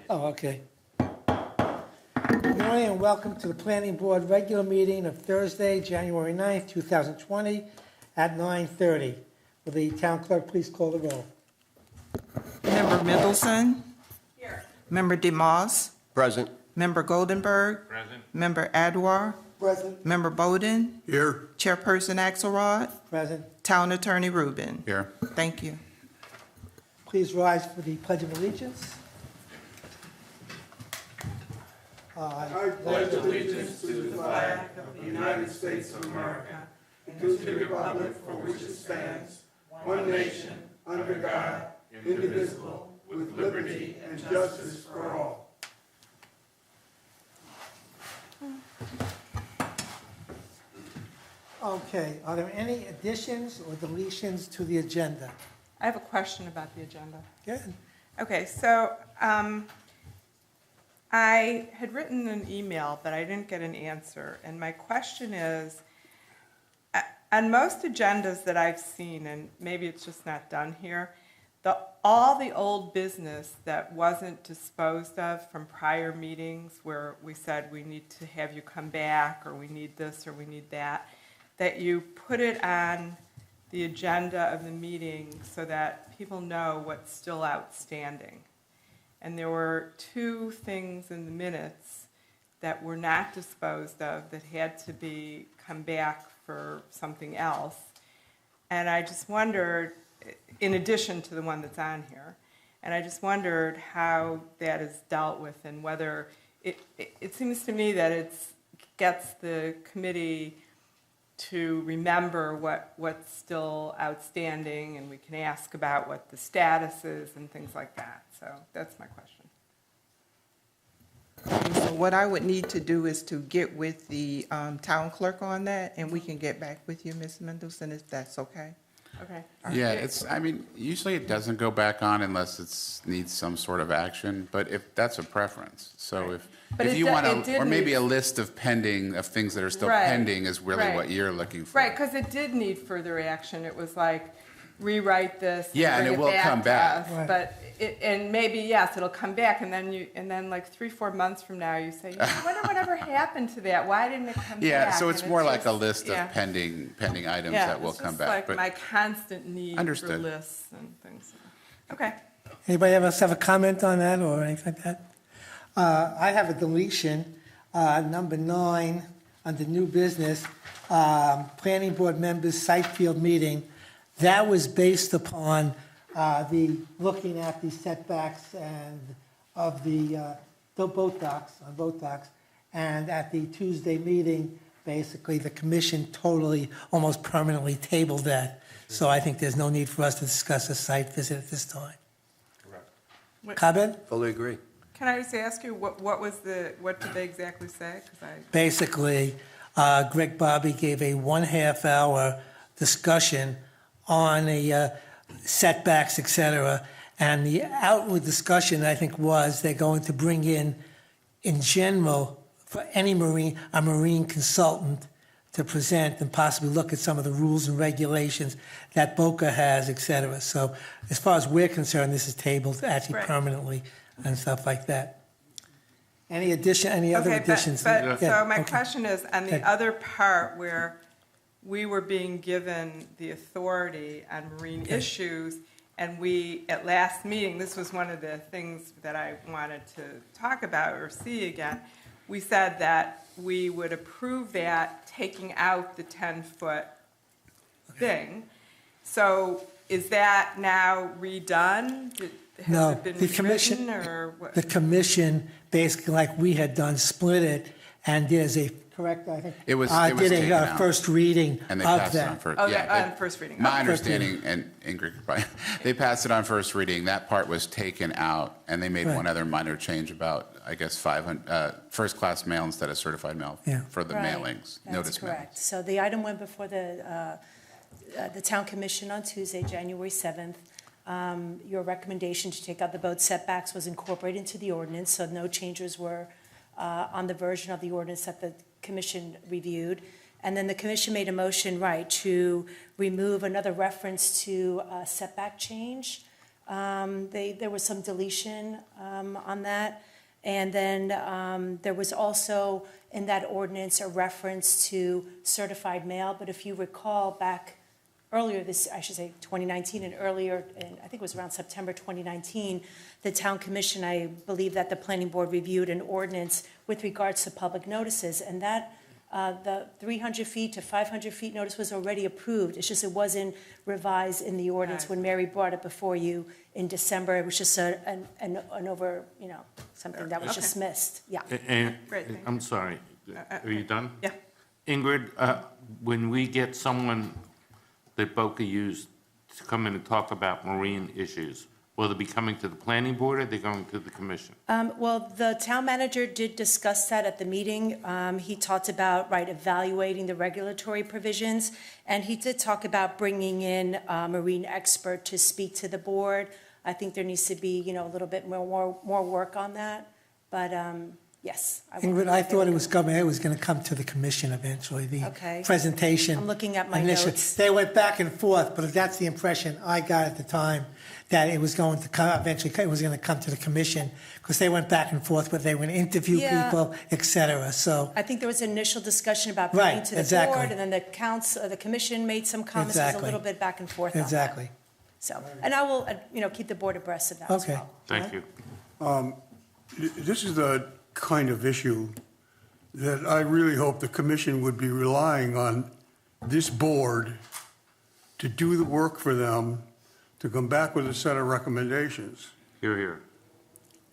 Oh, okay. Good morning and welcome to the Planning Board regular meeting of Thursday, January 9th, 2020 at 9:30. Will the town clerk please call the roll? Member Middleton. Here. Member DeMoss. Present. Member Goldenberg. Present. Member Adwar. Present. Member Bowden. Here. Chairperson Axelrod. Present. Town Attorney Rubin. Here. Thank you. Please rise for the Pledge of Allegiance. I pledge allegiance to the flag of the United States of America and to the republic for which it stands, one nation, under God, indivisible, with liberty and justice for all. Okay, are there any additions or deletions to the agenda? I have a question about the agenda. Good. Okay, so I had written an email, but I didn't get an answer. And my question is, on most agendas that I've seen, and maybe it's just not done here, all the old business that wasn't disposed of from prior meetings where we said we need to have you come back, or we need this, or we need that, that you put it on the agenda of the meeting so that people know what's still outstanding. And there were two things in the minutes that were not disposed of that had to be come back for something else. And I just wondered, in addition to the one that's on here, and I just wondered how that is dealt with and whether it seems to me that it gets the committee to remember what's still outstanding, and we can ask about what the status is and things like that. So that's my question. So what I would need to do is to get with the town clerk on that, and we can get back with you, Ms. Mendelson, if that's okay. Okay. Yeah, usually it doesn't go back on unless it needs some sort of action, but if that's a preference. So But if you it want did or maybe need- a list of things that are still Right, pending is really right. what you're looking for. Right, because it did need further action. It was like, rewrite this. Yeah, and bring it will come to back. us. Right. But, and maybe, yes, it'll come back, and then like 3-4 months from now, you say, I wonder whatever happened to that? Why didn't it come back? Yeah, so it's And more like a just- list yeah. of pending items Yeah, that will it's come just back. like But my constant need for Understood. lists and things. Okay. Anybody else have a comment on that or anything like that? I have a deletion, number 9, under new business, planning board members site field meeting. That was based upon looking at the setbacks and of the boat docks, and at the Tuesday meeting, basically the commission totally, almost permanently tabled that. So I think there's no need for us to discuss a site visit at this time. What- Comment? Fully agree. Can I just ask you, what did they exactly say? 'Cause Basically, Greg Bobby gave a 1/2 hour discussion on the setbacks, et cetera. And the outward discussion, I think, was they're going to bring in general, for any a marine consultant to present and possibly look at some of the rules and regulations that BOCA has, et cetera. So as far as we're concerned, this is tabled actually Right. permanently and stuff like that. Any other Okay, additions? but Yeah, so my okay. question is, on the Okay. other part where we were being given the authority on marine Okay. issues, and we, at last meeting, this was one of the things that I wanted to talk about or see again, we said that we would approve that, taking out the 10-foot thing. So is that now redone? No, Has it been the commission- rewritten, or what? The commission, basically like we had done, split it, and there's a, correct, I think? It was did taken a out. first reading And they of passed it on that. first. Oh, yeah, that on first reading. My Okay. understanding, and Ingrid could probably, they passed it on first reading. That part was taken out, and they made Right. one other minor change about, I guess, 500 first-class mail instead of certified mail Yeah. for the Right. mailings, That's notice correct. mailings. So the item went before the town commission on Tuesday, January 7th. Your recommendation to take out the boat setbacks was incorporated into the ordinance, so no changes were on the version of the ordinance that the commission reviewed. And then the commission made a motion, right, to remove another reference to setback change There was some deletion on that. And then there was also in that ordinance a reference to certified mail. But if you recall back earlier this, I should say 2019 and earlier, and I think it was around September 2019, the Town Commission, I believe that the Planning Board reviewed an ordinance with regards to public notices. And that the 300 feet to 500 feet notice was already approved. It's just it wasn't revised in the ordinance when Mary brought it before you in December. It was just an over, something that was just missed. Yeah. And, Great, thank I'm sorry, are you done? Yeah. Ingrid, when we get someone that Boca used to come in and talk about marine issues, will they be coming to the planning board or are they going to the commission? Well, the town manager did discuss that at the meeting. He talked about, evaluating the regulatory provisions, and he did talk about bringing in a marine expert to speak to the board. I think there needs to be, a little bit more work on that, but, yes. Ingrid, I thought it was going to come to the commission eventually, the Okay. presentation. I'm looking at my initially. notes. They went back and forth, but that's the impression I got at the time, that it was going to come, eventually it was going to come to the commission, because they went back and forth, but they would interview Yeah. people, et cetera, so. I think there was initial discussion about bringing Right, to the exactly. board, and then the commission made some comments. It was a Exactly. little bit back and forth on that. Exactly. So, and I will, keep the board abreast of that as Okay. well. Thank you. This is the kind of issue that I really hope the commission would be relying on this board to do the work for them, to come back with a set of recommendations. Here, here.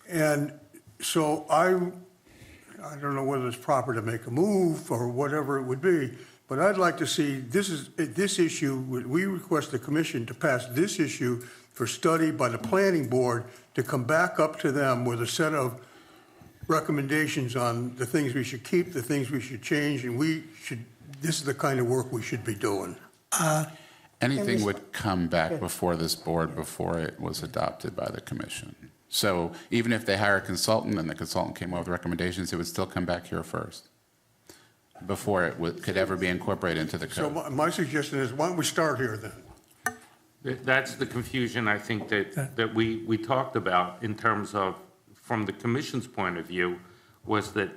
And so I don't know whether it's proper to make a move or whatever it would be, but I'd like to see this issue, we request the commission to pass this issue for study by the planning board to come back up to them with a set of recommendations on the things we should keep, the things we should change, and this is the kind of work we should be doing. Anything would come back before this board before it was adopted by the commission. So even if they hire a consultant and the consultant came up with recommendations, it would still come back here first before it could ever be incorporated into the So code. my suggestion is, why don't we start here then? That's the confusion I think that we talked about in terms of, from the commission's point of view, was that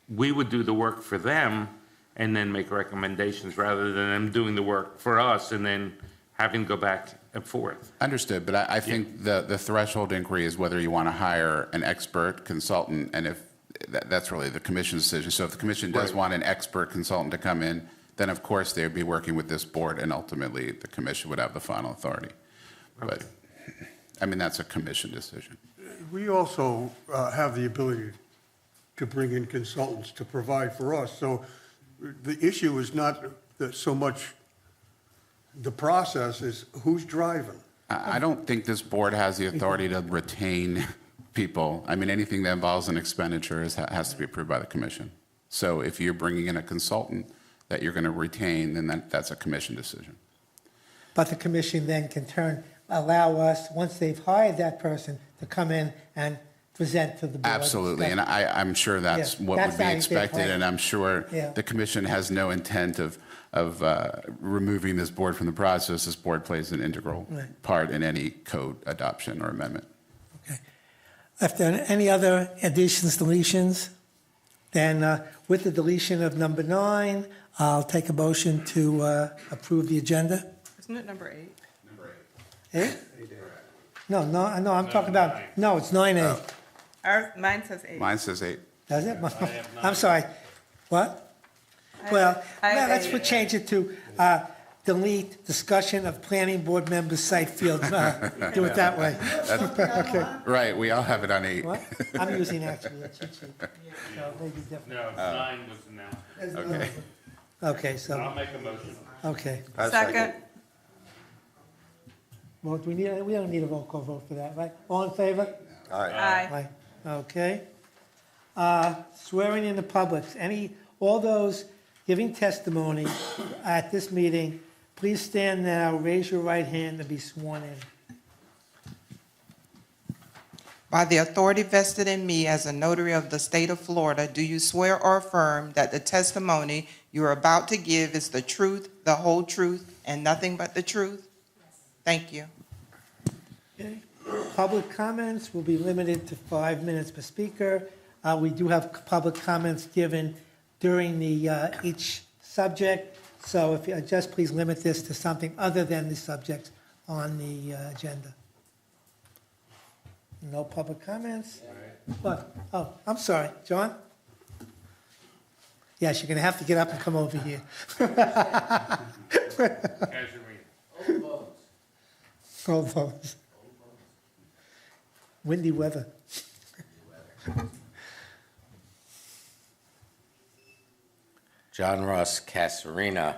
we would do the work for them and then make recommendations rather than them doing the work for us and then having to go back and forth. Understood, but I think the threshold inquiry is whether you want to hire an expert consultant, and if that's really the commission's decision. So if the commission does Right. want an expert consultant to come in, then of course they would be working with this board, and ultimately the commission would have the final authority. But, I mean, that's a commission decision. We also have the ability to bring in consultants to provide for us. So the issue is not so much the process, is who's driving. I don't think this board has the authority to retain people. I mean, anything that involves an expenditure has to be approved by the commission. So if you're bringing in a consultant that you're going to retain, then that's a commission decision. But the commission then can allow us, once they've hired that person, to come in and present to the board. Absolutely, and I'm sure that's Yeah, what that's would be how you expected, plan. and I'm sure Yeah. the commission has no intent of removing this board from the process. This board plays an integral Right. part in any code adoption or amendment. Okay. If there are any other additions, deletions, then with the deletion of number 9, I'll take a motion to approve the agenda. Isn't it number 8? Eh? No, I'm talking about, no, it's 9A. Mine says 8. Mine says 8. Does it? I'm sorry. What? Well, I have let's 8. change it to delete discussion of planning board members' site field. Do it that way. Okay. Right, we all have it on 8. What? I'm using actually a cheat sheet. So maybe different. No, 9 was announced. Okay. Okay, so, make a motion. okay. Second. Well, we don't need a roll call vote for that, right? All in favor? Aye. Aye. Okay. Swearing in the public, all those giving testimony at this meeting, please stand now, raise your right hand and be sworn in. By the authority vested in me as a notary of the state of Florida, do you swear or affirm that the testimony you are about to give is the truth, the whole truth, and nothing but the truth? Yes. Thank you. Okay. Public comments will be limited to 5 minutes per speaker. We do have public comments given during the, each subject, so if you just please limit this to something other than the subject on the agenda. No public comments? What? Oh, I'm sorry, John? Yes, you're going to have to get up and come over here. Old bones. Windy weather. John Ross Casarina.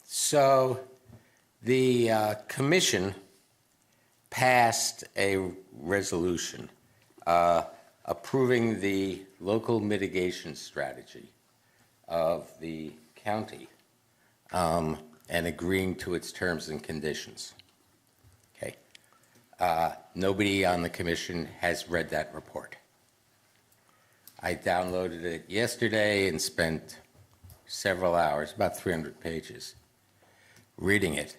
So the commission passed a resolution approving the local mitigation strategy of the county and agreeing to its terms and conditions. Okay. Nobody on the commission has read that report. I downloaded it yesterday and spent several hours, about 300 pages, reading it.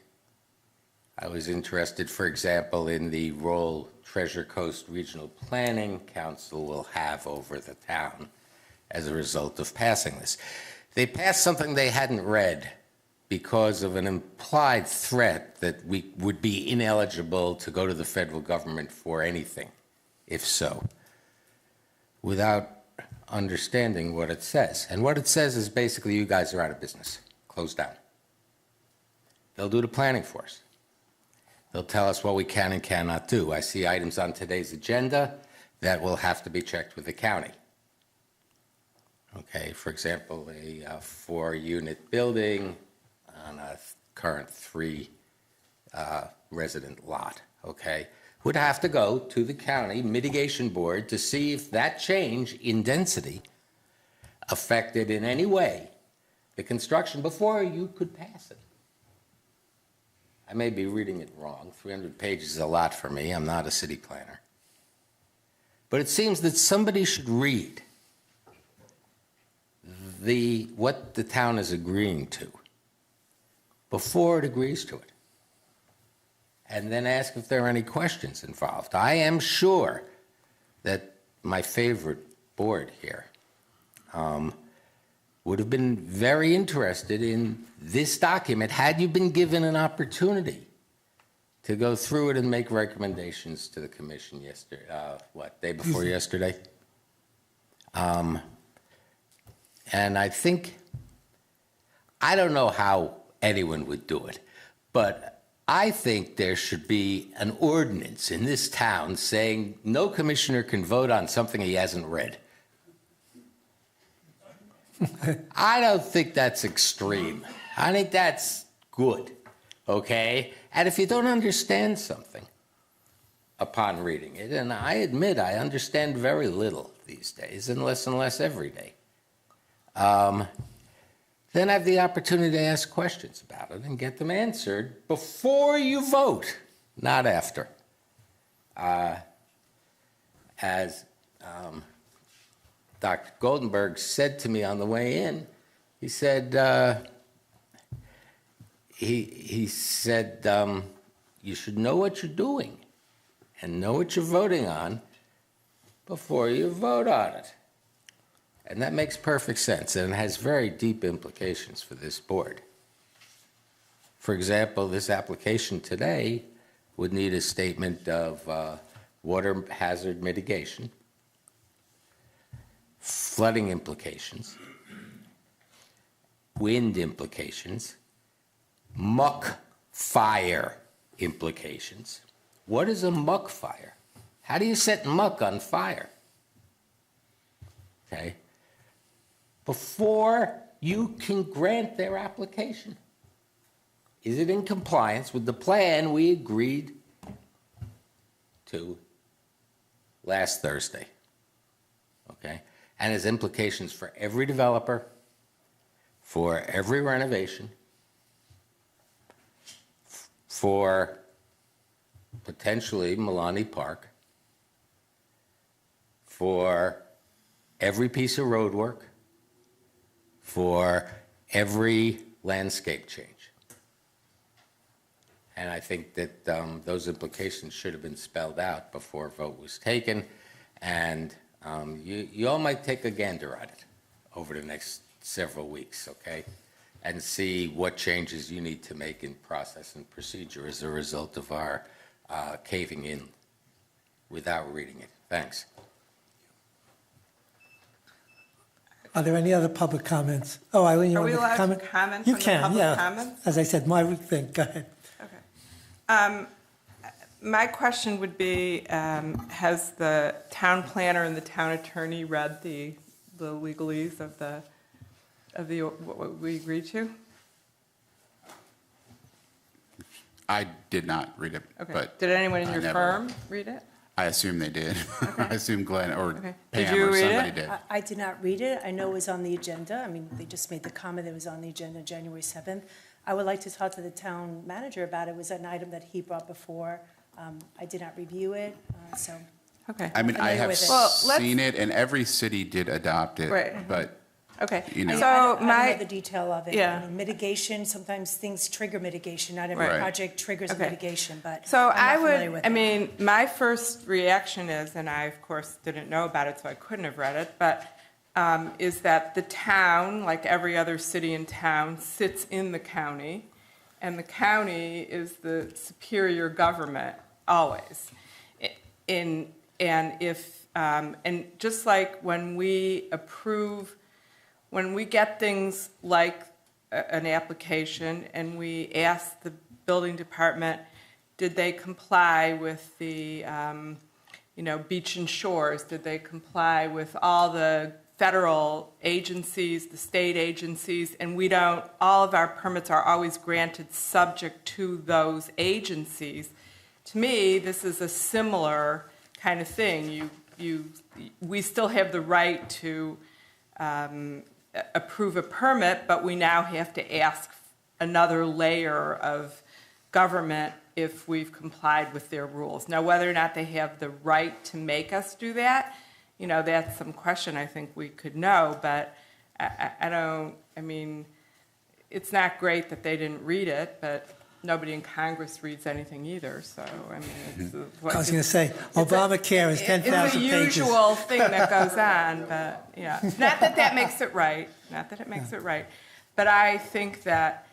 I was interested, for example, in the role Treasure Coast Regional Planning Council will have over the town as a result of passing this. They passed something they hadn't read because of an implied threat that we would be ineligible to go to the federal government for anything, if so, without understanding what it says. And what it says is basically you guys are out of business, closed down. They'll do the planning for us. They'll tell us what we can and cannot do. I see items on today's agenda that will have to be checked with the county. Okay, for example, a 4-unit building on a current 3 resident lot, okay, would have to go to the county mitigation board to see if that change in density affected in any way the construction before you could pass it. I may be reading it wrong. 300 pages is a lot for me. I'm not a city planner. But it seems that somebody should read what the town is agreeing to before it agrees to it, and then ask if there are any questions involved. I am sure that my favorite board here would have been very interested in this document had you been given an opportunity to go through it and make recommendations to the commission yesterday, day before yesterday? And I think, I don't know how anyone would do it, but I think there should be an ordinance in this town saying no commissioner can vote on something he hasn't read. I don't think that's extreme. I think that's good, okay? And if you don't understand something upon reading it, and I admit I understand very little these days, and less every day, then have the opportunity to ask questions about it and get them answered before you vote, not after. As Dr. Goldenberg said to me on the way in, he said, he said, you should know what you're doing and know what you're voting on before you vote on it. And that makes perfect sense, and it has very deep implications for this board. For example, this application today would need a statement of water hazard mitigation, flooding implications, wind implications, muck fire implications. What is a muck fire? How do you set muck on fire? Okay. Before you can grant their application. Is it in compliance with the plan we agreed to last Thursday? Okay? And has implications for every developer, for every renovation, for potentially Milani Park, for every piece of road work, for every landscape change. And I think that those implications should have been spelled out before a vote was taken. And you all might take a gander at it over the next several weeks, okay? And see what changes you need to make in process and procedure as a result of our caving in without reading it. Thanks. Are there any other public comments? Oh, Eileen, you Are want we to allowed comment? to comment You on the can, public yeah. comments? As I said, my thing, go ahead. Okay. My question would be, has the town planner and the town attorney read the legalese of what we agreed to? I did not read it, Okay. but Did anyone in I your never- firm read it? I assume they did. I assume Glenn or Okay. Did Pam you or read somebody it? did. I did not read it. I know it was on the agenda. I mean, they just made the comment that it was on the agenda January 7th. I would like to talk to the town manager about it. It was an item that he brought before. I did not review it, so. Okay. I mean, I familiar have with it. Well, let's- seen it, and every city did adopt it. Right. But Okay. You know. I So don't know the detail of it. Yeah. I mean, mitigation, sometimes things trigger mitigation. Not every Right. project triggers Okay. mitigation, but So I'm not familiar with I it. mean, my first reaction is, and I, of course, didn't know about it, so I couldn't have read it, but is that the town, like every other city and town, sits in the county, and the county is the superior government, always. And just like when we get things like an application and we ask the building department, did they comply with the, Beach and Shores? Did they comply with all the federal agencies, the state agencies? And all of our permits are always granted subject to those agencies. To me, this is a similar kind of thing. We still have the right to approve a permit, but we now have to ask another layer of government if we've complied with their rules. Now, whether or not they have the right to make us do that, that's some question I think we could know, but it's not great that they didn't read it, but nobody in Congress reads anything either, so, it's. I was going to say, Obamacare is 10,000 It's a pages. usual thing that goes on, but, yeah. Not that that makes it right, but I think that,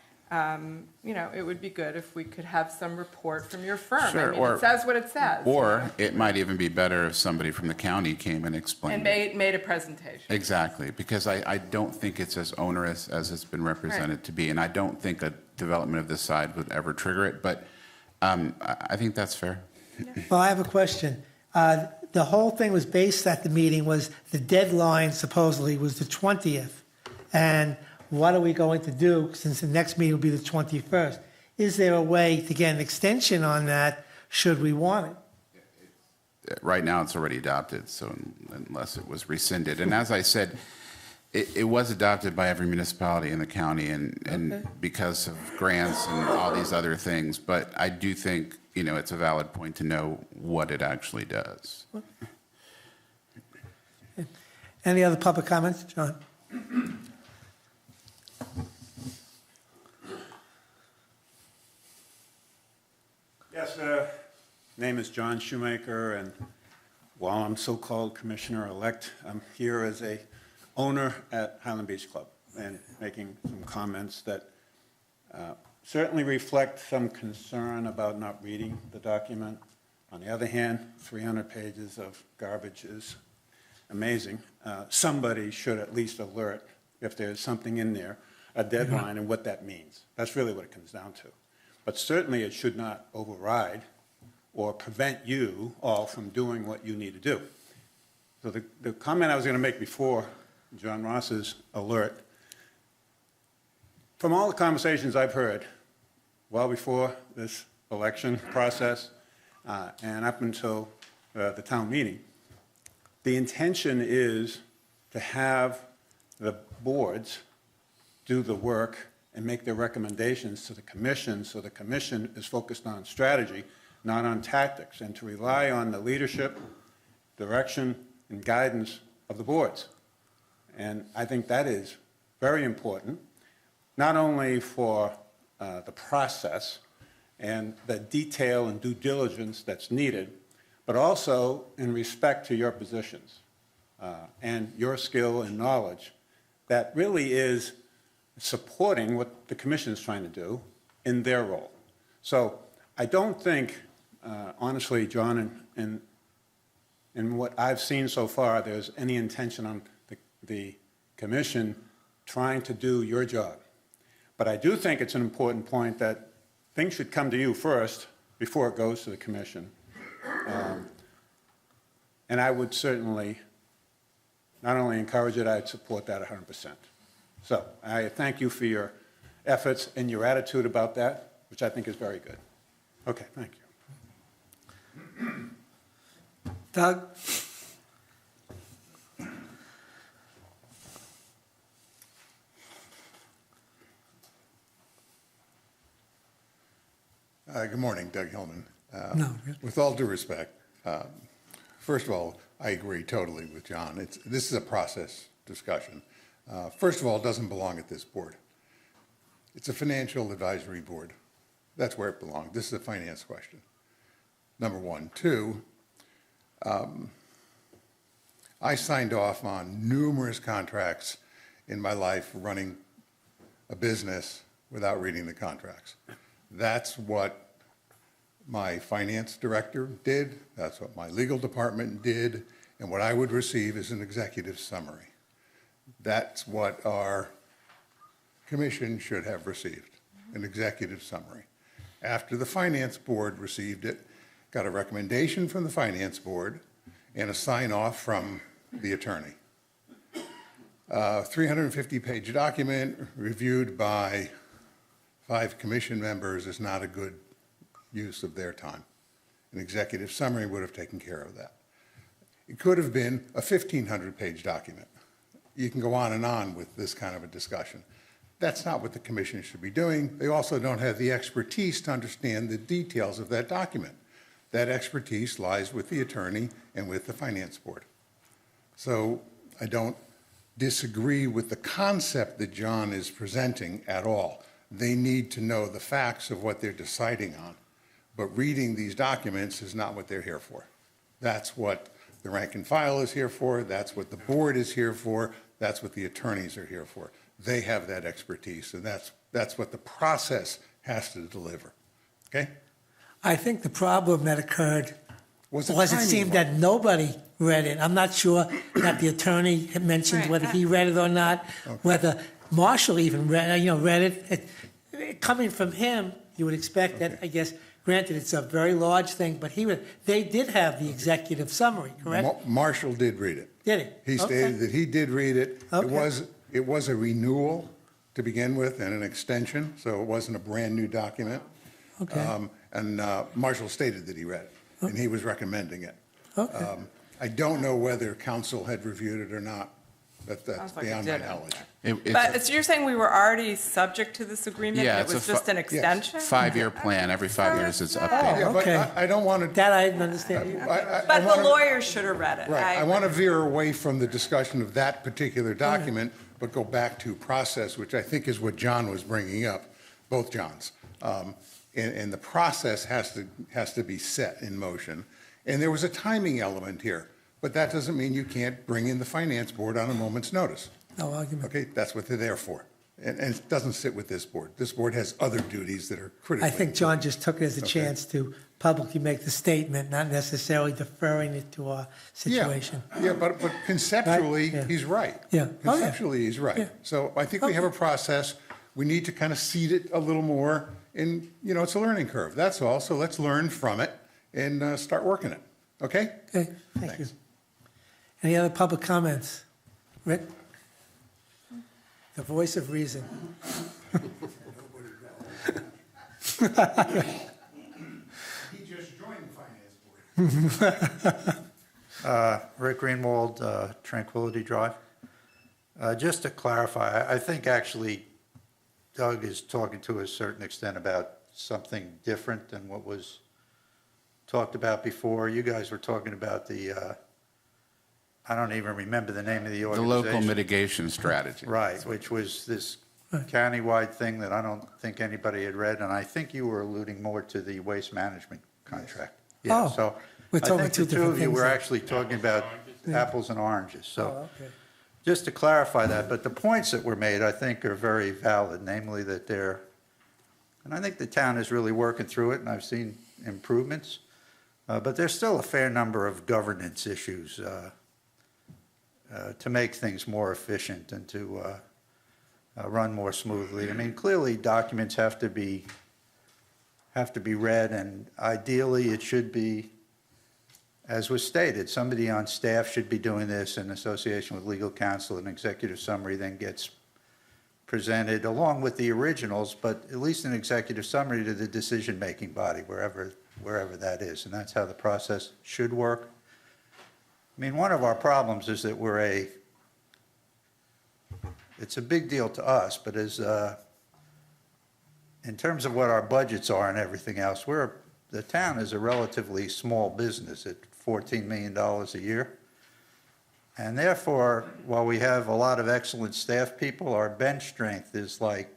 it would be good if we could have some report from your firm. Sure, or- it says what it says. Or it might even be better if somebody from the county came and explained And it. made a presentation. Exactly, because I don't think it's as onerous as it's been represented to be, and I don't think a development of this side would ever trigger it, but I think that's fair. Well, I have a question. The whole thing was based at the meeting was the deadline supposedly was the 20th. And what are we going to do since the next meeting will be the 21st? Is there a way to get an extension on that should we want it? Right now, it's already adopted, so unless it was rescinded. And as I said, it was adopted by every municipality in the county and because of grants and all these other things. But I do think, it's a valid point to know what it actually does. Any other public comments? John? Yes, name is John Shoemaker, and while I'm so-called commissioner-elect, I'm here as a owner at Highland Beach Club and making some comments that certainly reflect some concern about not reading the document. On the other hand, 300 pages of garbage is amazing. Somebody should at least alert if there's something in there, a deadline, and what that means. That's really what it comes down to. But certainly it should not override or prevent you all from doing what you need to do. So the comment I was going to make before John Ross's alert, from all the conversations I've heard, well before this election process and up until the town meeting, the intention is to have the boards do the work and make their recommendations to the commission, so the commission is focused on strategy, not on tactics, and to rely on the leadership, direction, and guidance of the boards. And I think that is very important, not only for the process and the detail and due diligence that's needed, but also in respect to your positions and your skill and knowledge that really is supporting what the commission is trying to do in their role. So I don't think, honestly, John, in what I've seen so far, there's any intention on the commission trying to do your job. But I do think it's an important point that things should come to you first before it goes to the commission. And I would certainly not only encourage it, I'd support that 100%. So I thank you for your efforts and your attitude about that, which I think is very good. Okay, thank you. Doug? Good morning, Doug Hillman. No. With all due respect, first of all, I agree totally with John. This is a process discussion. First of all, it doesn't belong at this board. It's a financial advisory board. That's where it belongs. This is a finance question, number one. Two, I signed off on numerous contracts in my life running a business without reading the contracts. That's what my finance director did. That's what my legal department did. And what I would receive is an executive summary. That's what our commission should have received, an executive summary. After the finance board received it, got a recommendation from the finance board and a sign off from the attorney. 350-page document reviewed by 5 commission members is not a good use of their time. An executive summary would have taken care of that. It could have been a 1,500-page document. You can go on and on with this kind of a discussion. That's not what the commission should be doing. They also don't have the expertise to understand the details of that document. That expertise lies with the attorney and with the finance board. So I don't disagree with the concept that John is presenting at all. They need to know the facts of what they're deciding on. But reading these documents is not what they're here for. That's what the rank and file is here for. That's what the board is here for. That's what the attorneys are here for. They have that expertise, and that's what the process has to deliver. Okay? I think the problem that occurred Was was it seemed that nobody read it. I'm not sure that the attorney had mentioned Right. whether he read it or not, whether Marshall even read it. Coming from him, you would expect that, I guess, granted, it's a very large thing, but they did have the executive summary, correct? Marshall did read it. Did he? He stated that he did read it. Okay. It was a renewal to begin with and an extension, so it wasn't a brand-new document. Okay. And Marshall stated that he read it, and he was recommending it. Okay. I don't know whether council had reviewed it or not. That's Sounds like it beyond my didn't. knowledge. But so you're saying we were already subject to this agreement? Yeah, and it's it was a just an yes. extension? 5-year plan, every 5 years it's Oh, updated. Yeah, but okay. I don't want to. That I didn't understand. But the lawyer should have read it. Right, I agree. want to veer away from the discussion of that particular document, but go back to process, which I think is what John was bringing up, both Johns. And the process has to be set in motion. And there was a timing element here, but that doesn't mean you can't bring in the finance board on a moment's notice. No argument. Okay, that's what they're there for. And it doesn't sit with this board. This board has other duties that are critical. I think John just took it as a Okay. chance to publicly make the statement, not necessarily deferring it to our situation. Yeah, but conceptually, Right, yeah. he's right. Yeah. Oh, yeah. Conceptually, he's Yeah. right. So I think we have a process. We need to kind of seed it a little more. And, it's a learning curve. That's all. So let's learn from it and start working it. Okay? Okay, thank you. Thanks. Any other public comments? Rick? The voice of reason. He just joined the finance board. Rick Greenwald, Tranquility Drive. Just to clarify, I think actually Doug is talking to a certain extent about something different than what was talked about before. You guys were talking about I don't even remember the name of the The organization. local mitigation strategy. Right, which was this countywide thing that I don't think anybody had read, and I think you were alluding more to the waste management contract. Yeah, Oh, so we're I talking think two the two different of you things were then. actually talking about apples and oranges, Oh, so okay. just to clarify that, but the points that were made, I think, are very valid, namely that they're, and I think the town is really working through it, and I've seen improvements, but there's still a fair number of governance issues to make things more efficient and to run more smoothly. I mean, clearly, documents have to be read, and ideally, it should be, as was stated, somebody on staff should be doing this in association with legal counsel. An executive summary then gets presented along with the originals, but at least an executive summary to the decision-making body, wherever that is, and that's how the process should work. I mean, one of our problems is that it's a big deal to us, but in terms of what our budgets are and everything else, the town is a relatively small business at $14 million a year. And therefore, while we have a lot of excellent staff people, our bench strength is like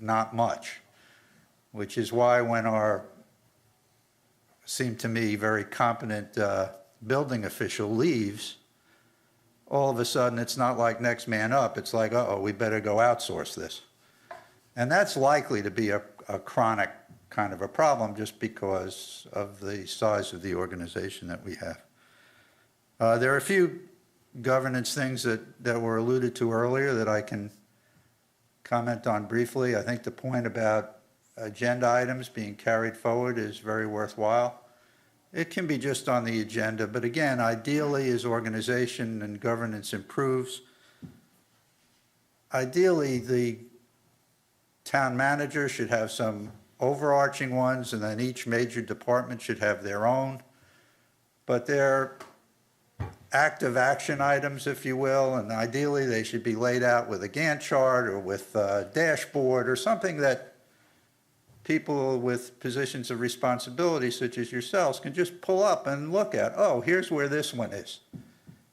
not much, which is why when our, seemed to me, very competent building official leaves, all of a sudden, it's not like next man up. It's like, uh-oh, we better go outsource this. And that's likely to be a chronic kind of a problem just because of the size of the organization that we have. There are a few governance things that were alluded to earlier that I can comment on briefly. I think the point about agenda items being carried forward is very worthwhile. It can be just on the agenda, but again, ideally, as organization and governance improves, ideally, the town manager should have some overarching ones, and then each major department should have their own. But they're active action items, if you will, and ideally, they should be laid out with a Gantt chart or with a dashboard or something that people with positions of responsibility, such as yourselves, can just pull up and look at, oh, here's where this one is.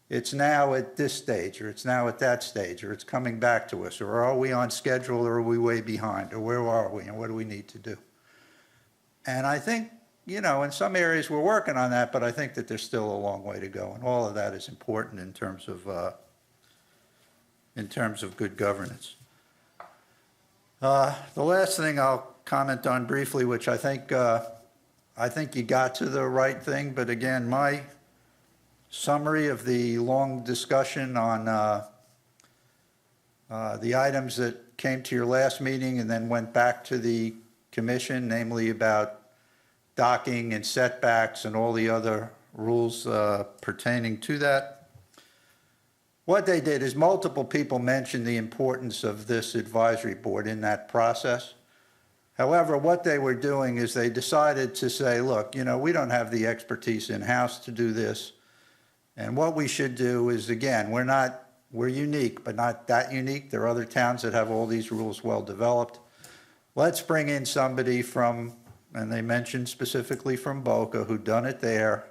It's now at this stage, or it's now at that stage, or it's coming back to us, or are we on schedule, or are we way behind, or where are we, and what do we need to do? And I think, you know, in some areas we're working on that, but I think that there's still a long way to go, and all of that is important in terms of good governance. The last thing I'll comment on briefly, which I think you got to the right thing, but again, my summary of the long discussion on the items that came to your last meeting and then went back to the commission, namely about docking and setbacks and all the other rules pertaining to that. What they did is multiple people mentioned the importance of this advisory board in that process. However, what they were doing is they decided to say, look, you know, we don't have the expertise in-house to do this. And what we should do is, again, we're unique, but not that unique. There are other towns that have all these rules well developed. Let's bring in somebody from, and they mentioned specifically from Boca, who done it there,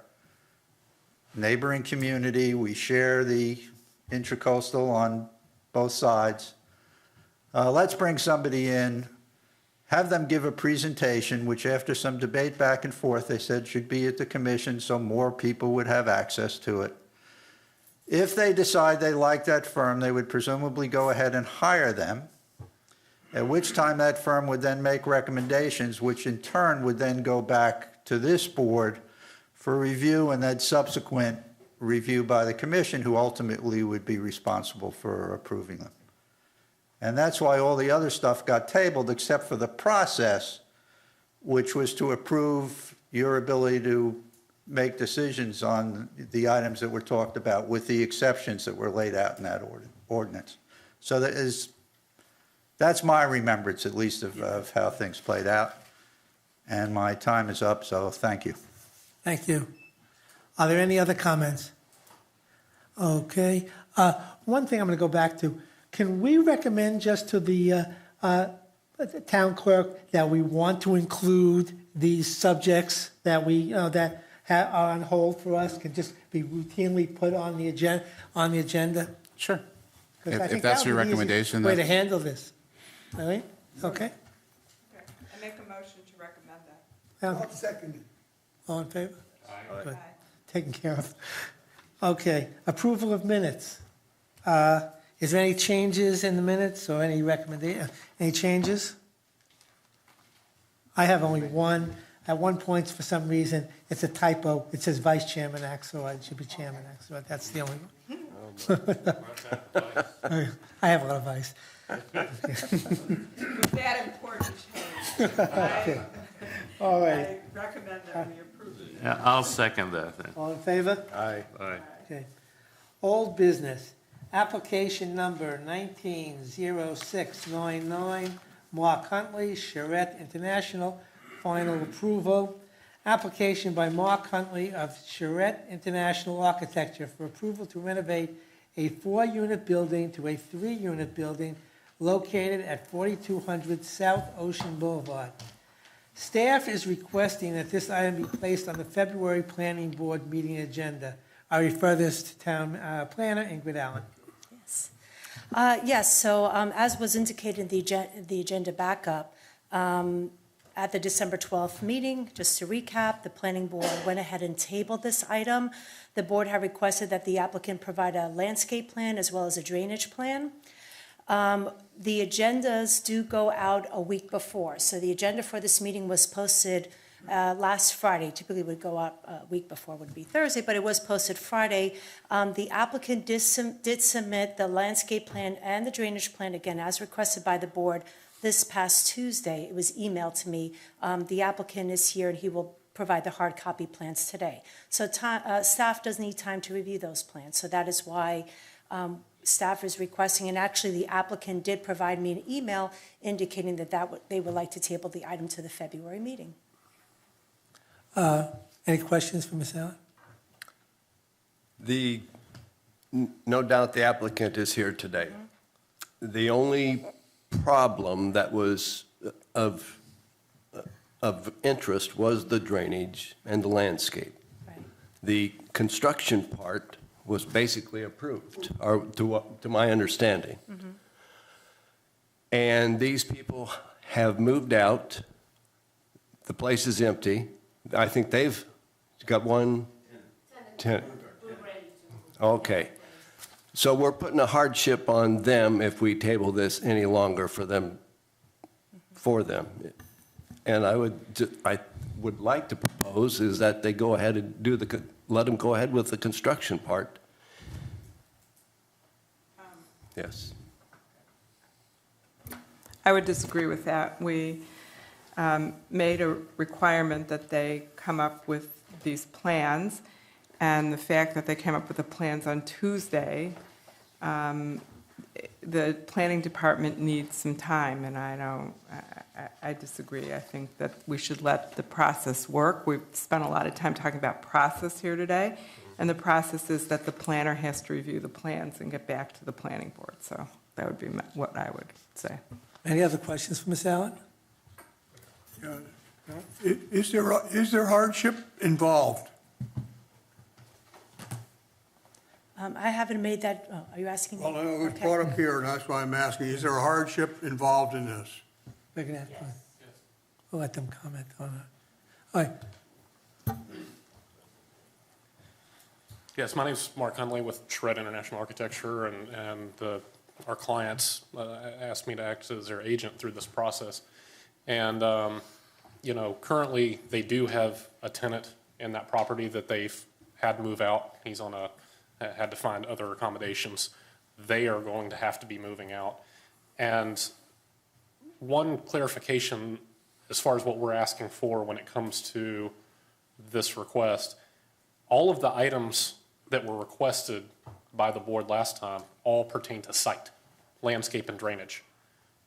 neighboring community. We share the intracoastal on both sides. Let's bring somebody in, have them give a presentation, which after some debate back and forth, they said should be at the commission so more people would have access to it. If they decide they like that firm, they would presumably go ahead and hire them, at which time that firm would then make recommendations, which in turn would then go back to this board for review and then subsequent review by the commission, who ultimately would be responsible for approving them. And that's why all the other stuff got tabled, except for the process, which was to approve your ability to make decisions on the items that were talked about, with the exceptions that were laid out in that ordinance. So that's my remembrance, at least, of how things played out. And my time is up, so thank you. Thank you. Are there any other comments? Okay. One thing I'm going to go back to. Can we recommend just to the town clerk that we want to include these subjects that we that are on hold for us, can just be routinely put on the agenda? Sure. 'Cause I If think that's that your would be the easiest recommendation, way to then handle this. All right, okay? Okay. I make a motion to recommend that. Yeah, I'll second it. all in favor? Good. Aye. Taken care of. Okay, approval of minutes. Is there any changes in the minutes or any recommendation, any changes? I have only one. At one point, for some reason, it's a typo. It says Vice Chairman Axel, it should be Chairman Axel. That's the only one. I have a lot of vice. With that important change, All right, I recommend that we approve it. Yeah, I'll second that then. all in favor? Aye. Okay. Old business, application number 190699, Mark Huntley, Charette International, final approval. Application by Mark Huntley of Charette International Architecture for approval to renovate a 4-unit building to a 3-unit building located at 4200 South Ocean Boulevard. Staff is requesting that this item be placed on the February Planning Board meeting agenda. I refer this to Town Planner Ingrid Allen. Yes. Yes, so as was indicated in the agenda backup, at the December 12th meeting, just to recap, the planning board went ahead and tabled this item. The board had requested that the applicant provide a landscape plan as well as a drainage plan. The agendas do go out a week before. So the agenda for this meeting was posted last Friday. Typically would go out a week before, would be Thursday, but it was posted Friday. The applicant did submit the landscape plan and the drainage plan, again, as requested by the board this past Tuesday. It was emailed to me. The applicant is here and he will provide the hard copy plans today. So staff does need time to review those plans. So that is why staff is requesting, and actually the applicant did provide me an email indicating that they would like to table the item to the February meeting. Any questions for Ms. Allen? No doubt the applicant is here today. The only problem that was of interest was the drainage and the landscape. Right. The construction part was basically approved, or to my understanding. Mm-hmm. And these people have moved out. The place is empty. I think they've got 10. Okay. So we're putting a hardship on them if we table this any longer for them. And I would like to propose is that they go ahead and let them go ahead with the construction part. Yes. I would disagree with that. We made a requirement that they come up with these plans, and the fact that they came up with the plans on Tuesday, the planning department needs some time, and I disagree. I think that we should let the process work. We've spent a lot of time talking about process here today, and the process is that the planner has to review the plans and get back to the planning board. So that would be what I would say. Any other questions for Ms. Allen? Is there hardship involved? I haven't made that, are you asking me? Well, it was Okay. brought up here, and that's why I'm asking, is there a hardship involved in this? We're gonna have to, we'll let them comment on it. All right, Yes, my name's Mark Huntley with Shred International Architecture, and our clients asked me to act as their agent through this process. And, currently, they do have a tenant in that property that they've had move out. He's had to find other accommodations. They are going to have to be moving out. And one clarification as far as what we're asking for when it comes to this request, all of the items that were requested by the board last time all pertain to site, landscape and drainage.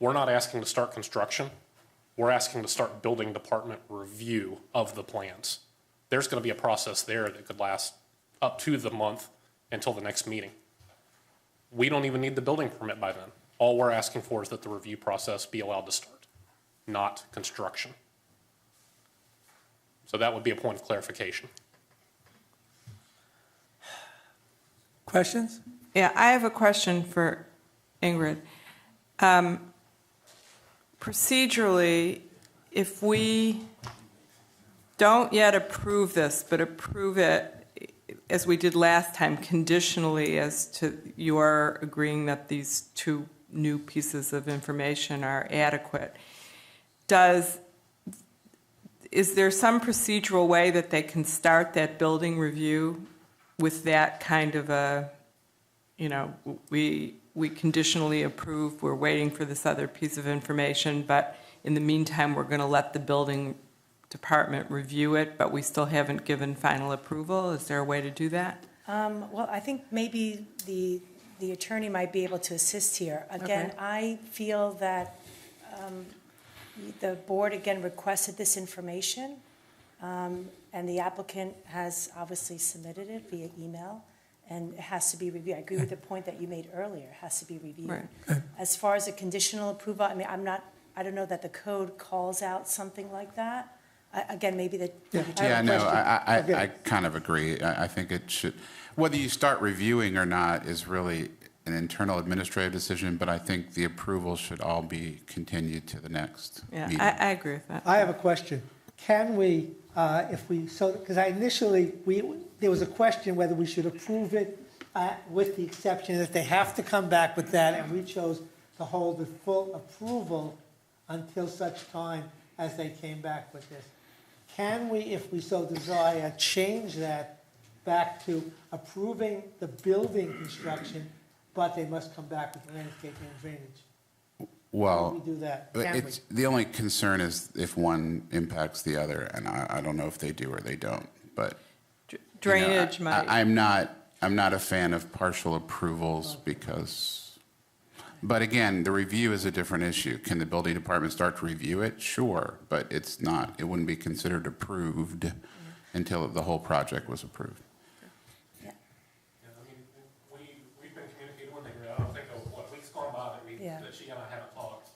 We're not asking to start construction. We're asking to start building department review of the plans. There's going to be a process there that could last up to the month until the next meeting. We don't even need the building permit by then. All we're asking for is that the review process be allowed to start, not construction. So that would be a point of clarification. questions? Yeah, I have a question for Ingrid. procedurally, if we don't yet approve this, but approve it as we did last time, conditionally as to your agreeing that these two new pieces of information are adequate, is there some procedural way that they can start that building review with that kind of a, we conditionally approve, we're waiting for this other piece of information, but in the meantime, we're going to let the building department review it, but we still haven't given final approval? Is there a way to do that? Well, I think maybe the attorney might be able to assist here. Again, Okay. I feel that the board, again, requested this information, and the applicant has obviously submitted it via email, and it has to be reviewed. I agree with the point that you made earlier, it has to be reviewed. Right. As far as a conditional approval, I mean, I don't know that the code calls out something like that. Again, maybe the. Yeah, no, I kind of agree. I think it should, whether you start reviewing or not is really an internal administrative decision, but I think the approval should all be continued to the next meeting. Yeah, I agree with that. I have a question. Can we, because there was a question whether we should approve it with the exception that they have to come back with that, and we chose to hold the full approval until such time as they came back with this. Can we, if we so desire, change that back to approving the building construction, but they must come back with landscaping and drainage? Well, Can we do that? Can we? the only concern is if one impacts the other, and I don't know if they do or they don't, but. Drainage might. I'm not a fan of partial approvals because, but again, the review is a different issue. Can the building department start to review it? Sure, but it wouldn't be considered approved until the whole project was approved. Yeah, I mean, we've been communicating with her. I don't think weeks gone by that she and I haven't talked.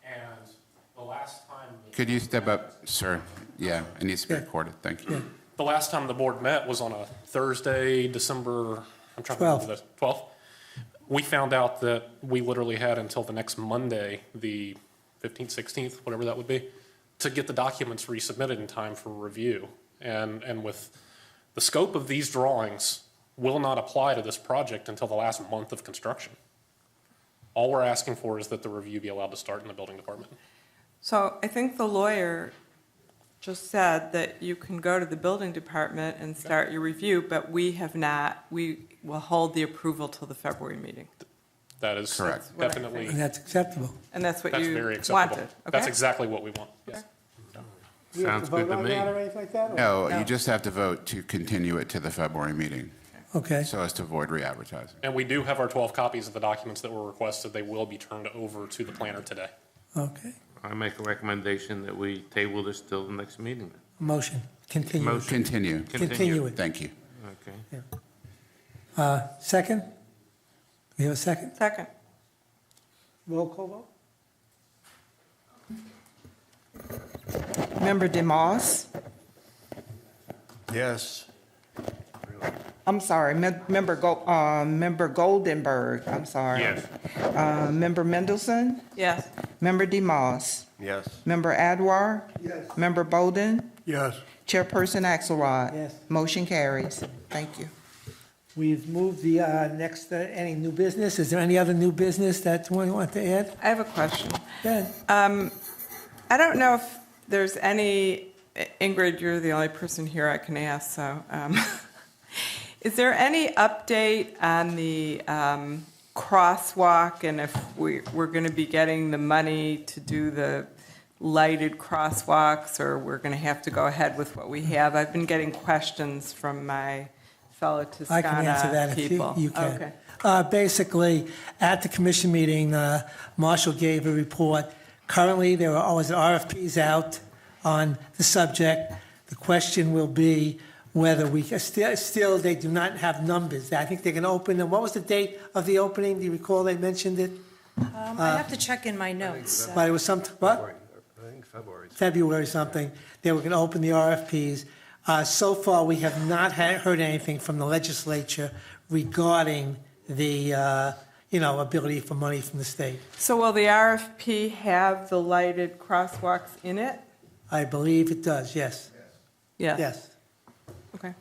And the last time. Could you step up, sir? Yeah, it needs to be recorded. Thank you. The last time the board met was on a Thursday, December, I'm trying to remember the 12th. We found out that we literally had until the next Monday, the 15th, 16th, whatever that would be, to get the documents resubmitted in time for review. And with the scope of these drawings will not apply to this project until the last month of construction. All we're asking for is that the review be allowed to start in the building department. So I think the lawyer just said that you can go to the building department and start your review, but we will hold the approval till the February meeting. That is Correct. definitely, And that's acceptable. And that's what that's you very acceptable. wanted, That's okay? exactly what we want, yes. We have to Sounds good vote to on me. that or anything like that? or- No, you just have to vote to continue it to the February meeting Okay. so as to avoid re-advertising. And we do have our 12 copies of the documents that were requested. They will be turned over to the planner today. Okay. I make a recommendation that we table this till the next meeting. Motion. Continue. Motion. Continue. Continue it. Thank you. Okay. Second? We have a second? Second. Roll call vote? Member DeMoss? Yes. I'm sorry, Member Goldenberg, I'm sorry. Yes. Member Mendelson? Yes. Member DeMoss? Yes. Member Adwar? Yes. Member Bolden? Yes. Chairperson Axelrod? Yes. Motion carries. Thank you. We've moved the next, any new business? Is there any other new business that one you want to add? I have a question. Yeah. I don't know if there's any, Ingrid, you're the only person here I can ask, so. Is there any update on the crosswalk and if we're going to be getting the money to do the lighted crosswalks or we're going to have to go ahead with what we have? I've been getting questions from my fellow I can answer that Tuscana if people. you can. Okay. Basically, at the commission meeting, Marshall gave a report. Currently, there are always RFPs out on the subject. The question will be whether we, still they do not have numbers. I think they're going to open, and what was the date of the opening? Do you recall they mentioned it? I have to check in my notes. But it was some, what? I think February. February something. They were going to open the RFPs. So far, we have not heard anything from the legislature regarding the, ability for money from the state. So will the RFP have the lighted crosswalks in it? I believe it does, yes. Yes. Yes. Okay.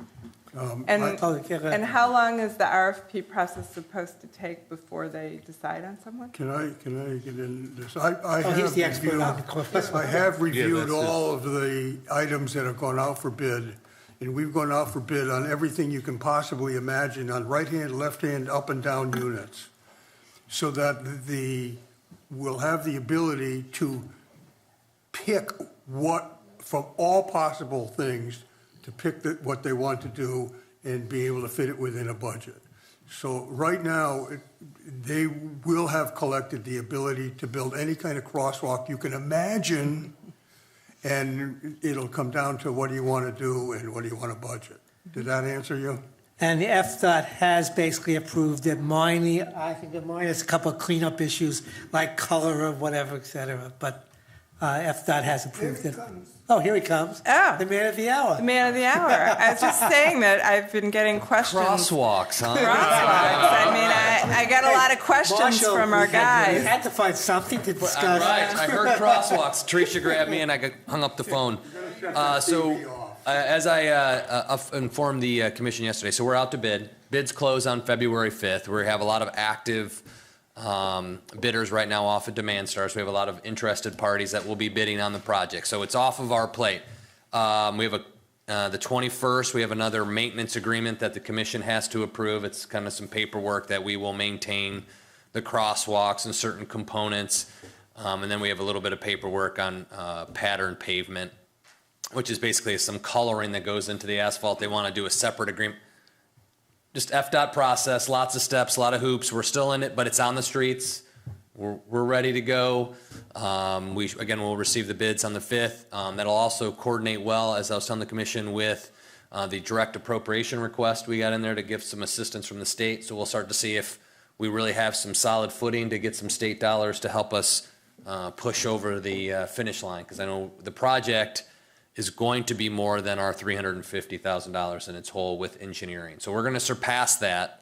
Um, And, Oh, yeah, and how long is the RFP process supposed to take before they decide on someone? Can I get in this? I Oh, he's have the expert on the reviewed, crosswalk. I have reviewed that's it. all of the items that have gone out for bid, and we've gone out for bid on everything you can possibly imagine, on right-hand, left-hand, up and down units, so that we'll have the ability to pick from all possible things, to pick what they want to do and be able to fit it within a budget. So right now, they will have collected the ability to build any kind of crosswalk you can imagine, and it'll come down to what do you want to do and what do you want to budget. Did that answer you? And the FDOT has basically approved it, I think it minus a couple of cleanup issues, like color or whatever, et cetera, but FDOT has approved it. Oh, here he comes. Oh. The man of the hour. The man of the hour. I was just saying that I've been getting questions. Crosswalks, huh? Crosswalks. I mean, I got a lot of questions Marshall, from our we guys. had to find something to discuss. Right, I heard crosswalks. Tricia grabbed me and I hung up the phone. As I informed the commission yesterday, so we're out to bid. Bids close on February 5th. We have a lot of active bidders right now off of Demand Stars. We have a lot of interested parties that will be bidding on the project. So it's off of our plate. We have the 21st, we have another maintenance agreement that the commission has to approve. It's kind of some paperwork that we will maintain the crosswalks and certain components. And then we have a little bit of paperwork on pattern pavement, which is basically some coloring that goes into the asphalt. They want to do a separate agreement. Just FDOT process, lots of steps, a lot of hoops. We're still in it, but it's on the streets. We're ready to go. We'll receive the bids on the 5th. That'll also coordinate well, as I was telling the commission, with the direct appropriation request we got in there to give some assistance from the state. So we'll start to see if we really have some solid footing to get some state dollars to help us push over the finish line. Because I know the project is going to be more than our $350,000 in its whole with engineering. So we're going to surpass that,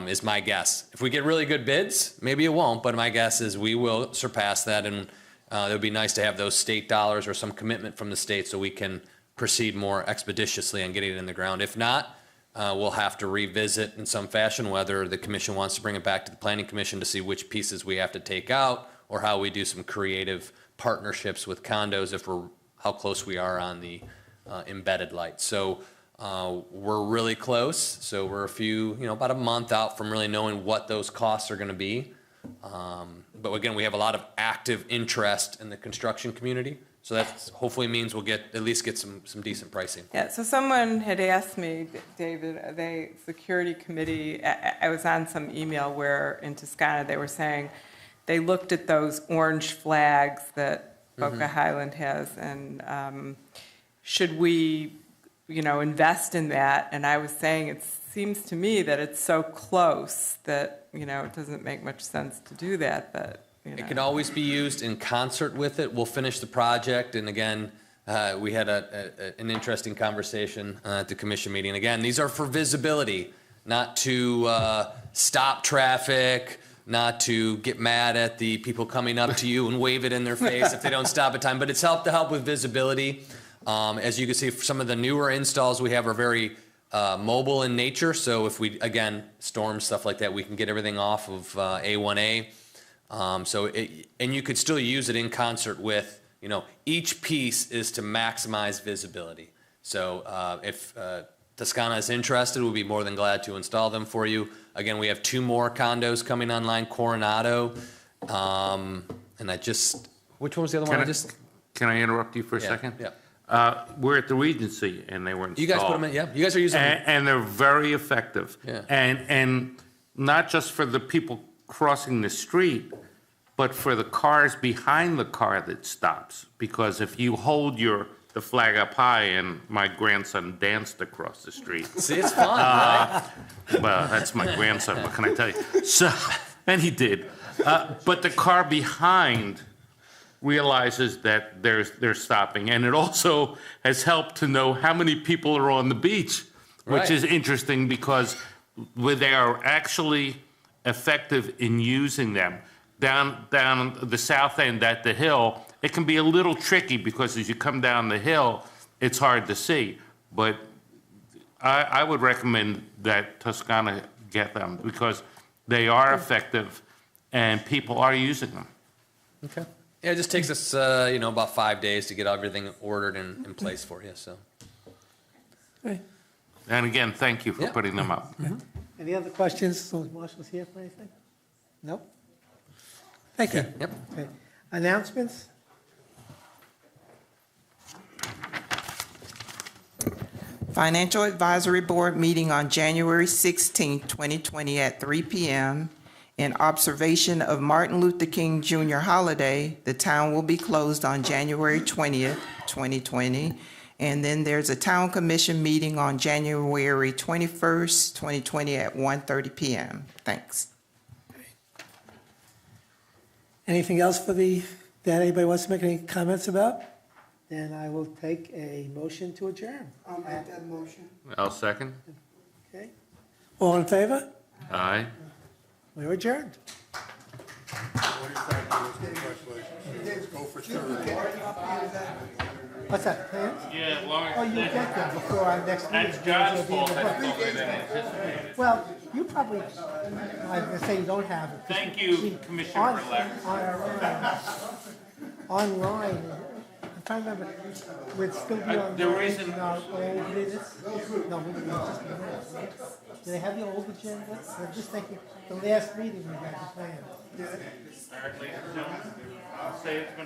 is my guess. If we get really good bids, maybe it won't, but my guess is we will surpass that, and it would be nice to have those state dollars or some commitment from the state so we can proceed more expeditiously on getting it in the ground. If not, we'll have to revisit in some fashion whether the commission wants to bring it back to the planning commission to see which pieces we have to take out, or how we do some creative partnerships with condos if how close we are on the embedded lights. So we're really close. So we're about a month out from really knowing what those costs are going to be. But again, we have a lot of active interest in the construction community. So that hopefully means we'll at least get some decent pricing. Yeah, so someone had asked me, David, the security committee, I was on some email where in Toscana they were saying they looked at those orange flags that Boca Highland has, and should we, invest in that? And I was saying it seems to me that it's so close that, it doesn't make much sense to do that, but, It can always be used in concert with it. We'll finish the project, and again, we had an interesting conversation at the commission meeting. Again, these are for visibility, not to stop traffic, not to get mad at the people coming up to you and wave it in their face if they don't stop at time, but it's to help with visibility. As you can see, some of the newer installs we have are very mobile in nature, so if we, again, storm, stuff like that, we can get everything off of A1A. And you could still use it in concert with, each piece is to maximize visibility. So if Toscana is interested, we'll be more than glad to install them for you. Again, we have 2 more condos coming online, Coronado, and which one was the other one? Can I interrupt you for a second? Yeah. We're at the Regency, and they were installed. You guys put them in, yeah? You guys are using them. And they're very effective. Yeah. And not just for the people crossing the street, but for the cars behind the car that stops. Because if you hold the flag up high, and my grandson danced across the street. See, it's fun, right? Well, that's my grandson, what can I tell you? So, and he did. But the car behind realizes that they're stopping. And it also has helped to know how many people are on the beach, which Right. is interesting because they are actually effective in using them. Down the south end at the hill, it can be a little tricky because as you come down the hill, it's hard to see. But I would recommend that Toscana get them because they are effective and people are using them. Okay. Yeah, it just takes us, about 5 days to get everything ordered and in place for you, so. Okay. And again, thank you for Yeah. putting them up. Any other questions? So Marshall's here for anything? Nope. Thank you. Yep. Okay. Announcements? Financial Advisory Board meeting on January 16, 2020 at 3 p.m. In observation of Martin Luther King Jr. holiday, the town will be closed on January 20th, 2020. And then there's a town commission meeting on January 21st, 2020 at 1:30 p.m. Thanks. Anything else that anybody wants to make any comments about? Then I will take a motion to adjourn. I'll make that motion. I'll second. Okay. All in favor? Aye. We're adjourned. Go for third. What's that, plans? Yeah, as long Oh, you'll get them before our next meeting. That's John's They'll be in fault. the That's book. what we didn't anticipate. Well, you probably, I was gonna say you don't have it. Thank you, Commissioner-elect. Online, I'm trying to remember, would it still be on the reason- our old minutes? No, we didn't, just the minutes. Do they have the old agenda? I'm just thinking, the last meeting we got the plan. All right, ladies and gentlemen, I'll say it's been a